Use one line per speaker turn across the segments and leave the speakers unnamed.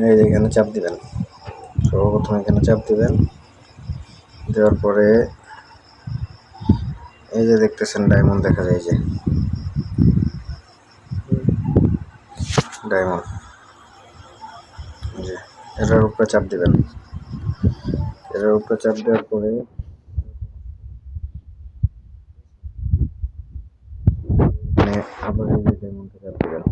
এই যে এখানে চাপ দিবেন, সর্বপ্রথম এখানে চাপ দিবেন। দেওয়ার পরে এই যে দেখতেছেন ডায়মন্ড দেখা যায়, যে ডায়মন্ড, যে এটার উপরে চাপ দিবেন। এটার উপরে চাপ দেওয়ার পরে আবার এই যে ডায়মন্ডে চাপ দিবেন।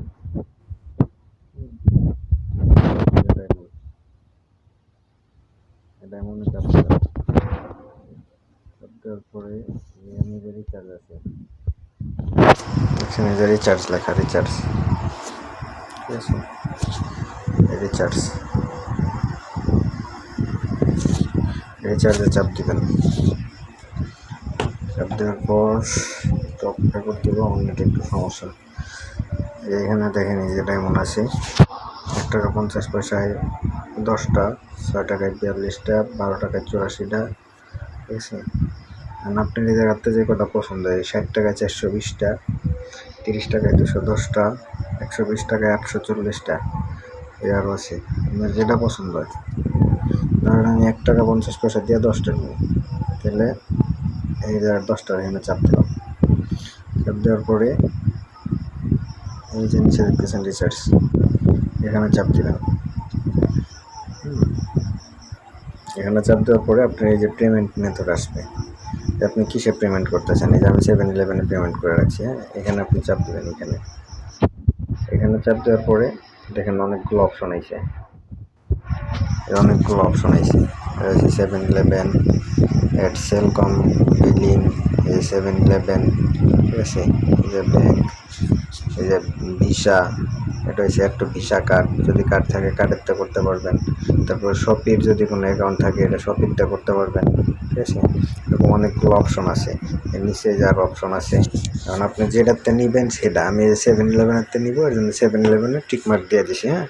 ডায়মন্ডে চাপ দিবেন। চাপ দেওয়ার পরে এখানে যে রিচার্জ আছে, এখানে যে রিচার্জ লেখা, রিচার্জ, ঠিক আছে, রিচার্জ, রিচার্জে চাপ দিবেন। চাপ দেওয়ার পর অপেক্ষা করতে হবে, অনেক একটু সমস্যা। এখানে দেখেন এই যে ডায়মন্ড আছে, 1 টাকা 50 পয়সায় 10টা, 6 টাকায় 42টা, 12 টাকায় 84টা, ঠিক আছে। আপনার এই জায়গাতে যে কটা পছন্দ হয়, 60 টাকায় 420টা, 30 টাকায় 210টা, 120 টাকায় 840টা, এই আরও আছে। আপনার যেটা পছন্দ হয়, ধরেন আমি 1 টাকা 50 পয়সা দিয়ে 10টা নিই, তাহলে এই জায়গায় 10টার এখানে চাপ দিলাম। চাপ দেওয়ার পরে এই যে নিচে দেখতেছেন রিচার্জ, এখানে চাপ দিলাম। এখানে চাপ দেওয়ার পরে আপনার এই যে পেমেন্ট মেথড আসবে, আপনি কিসে পেমেন্ট করতেছেন। এই যে আমি 7-Eleven পেমেন্ট করে রাখছি, হ্যাঁ, এখানে আপনি চাপ দেবেন। এখানে চাপ দেওয়ার পরে দেখেন অনেকগুলো অপশন আইছে, অনেকগুলো অপশন আইছে। 7-Eleven, সেলকম, বিলিং, এই 7-Eleven, ঠিক আছে, এই যে ব্যাংক, এই যে ভিসা, এটা হচ্ছে একটা ভিসা কার্ড, যদি কার্ড থাকে কার্ডেরটা করতে পারবেন। তারপর শপির যদি কোনো অ্যাকাউন্ট থাকে, এটা শপিরটা করতে পারবেন, ঠিক আছে। এরকম অনেকগুলো অপশন আছে, এর নিচে যার অপশন আছে, কারণ আপনি যেটাতে নিবেন সেটা। আমি 7-Eleven নিব, এর জন্য 7-Eleven টিকমার্ক দিয়ে দিছি, হ্যাঁ।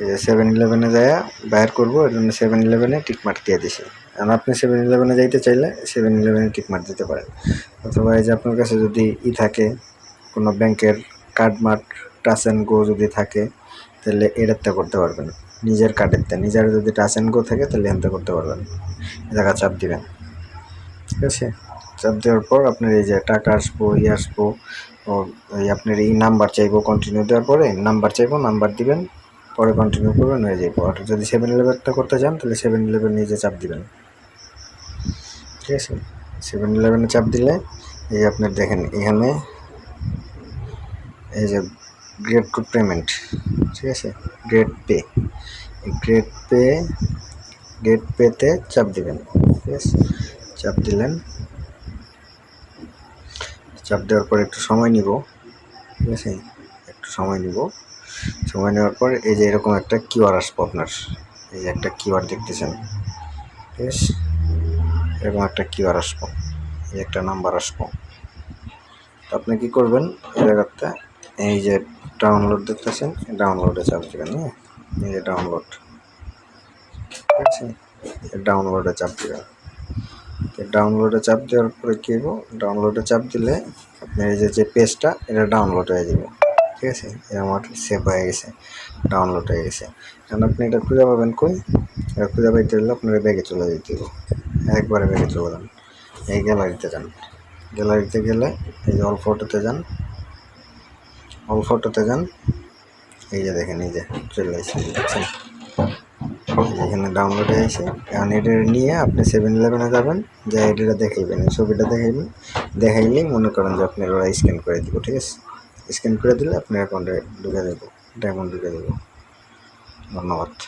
এই যে 7-Eleven যায় বাইর করবো, এর জন্য 7-Eleven টিকমার্ক দিয়ে দিছি। কারণ আপনি 7-Eleven যাইতে চাইলে 7-Eleven টিকমার্ক দিতে পারেন। অথবা এই যে আপনার কাছে যদি থাকে কোনো ব্যাংকের card mark, touch and go যদি থাকে, তাহলে এটাতে করতে পারবেন। নিজের কার্ডেরতে, নিজের যদি টাচ অ্যান্ড গো থাকে তাহলে এখানটা করতে পারবেন। জায়গা চাপ দিবেন, ঠিক আছে। চাপ দেওয়ার পর আপনার এই যে টাকা আসবো, আসবো, ওই আপনার এই নাম্বার চাইবো, কন্টিনিউ দেওয়ার পরে নাম্বার চাইবো, নাম্বার দিবেন, পরে কন্টিনিউ করবেন, হয়ে যাইবো। আর যদি 7-Eleven করতে চান তাহলে 7-Eleven নিজে চাপ দিবেন, ঠিক আছে। 7-Eleven চাপ দিলে এই আপনার দেখেন এখানে এই যে গ্রেড টু পেমেন্ট, ঠিক আছে, গ্রেড পে, গ্রেড পেতে চাপ দিবেন, ঠিক আছে। চাপ দিলেন, চাপ দেওয়ার পর একটু সময় নিব, ঠিক আছে, একটু সময় নিব। সময় নেওয়ার পর এই যে এরকম একটা কিউআর আসবো আপনার, এই যে একটা কিউআর দেখতেছেন, ঠিক আছে, এরকম একটা কিউআর আসবো, এই একটা নাম্বার আসবো। আপনি কি করবেন, এই জায়গাটা এই যে ডাউনলোড দেখতেছেন, ডাউনলোডে চাপ দেবেন, হ্যাঁ, এই যে ডাউনলোড, ঠিক আছে, ডাউনলোডে চাপ দেবেন। ডাউনলোডে চাপ দেওয়ার পরে কী হবো, ডাউনলোডে চাপ দিলে আপনার এই যে পেজটা, এটা ডাউনলোড হয়ে যাবে, ঠিক আছে। আমার সেভ হয়ে গেছে, ডাউনলোড হয়ে গেছে। কারণ আপনি এটা খুঁজে পাবেন কই, এটা খুঁজে পাইতে হলে আপনার ব্যাগে চলে যেতে হবে, একবারে ব্যাগে চলে যান, এই গ্যালারিতে যান। গ্যালারিতে গেলে এই যে অল ফটোতে যান, অল ফটোতে যান, এই যে দেখেন এই যে চলে আসছে, দেখছেন, এখানে ডাউনলোড হয়ে আছে। এখন এটা নিয়ে আপনি 7-Eleven যাবেন, যে এটা দেখাইবেন, ছবিটা দেখাইলেই মনে করেন যে আপনার ওরা স্ক্যান করে দিব, ঠিক আছে। স্ক্যান করে দিলে আপনার অ্যাকাউন্টে ঢুকে দেবো, ডায়মন্ড ঢুকে দেবো। ধন্যবাদ।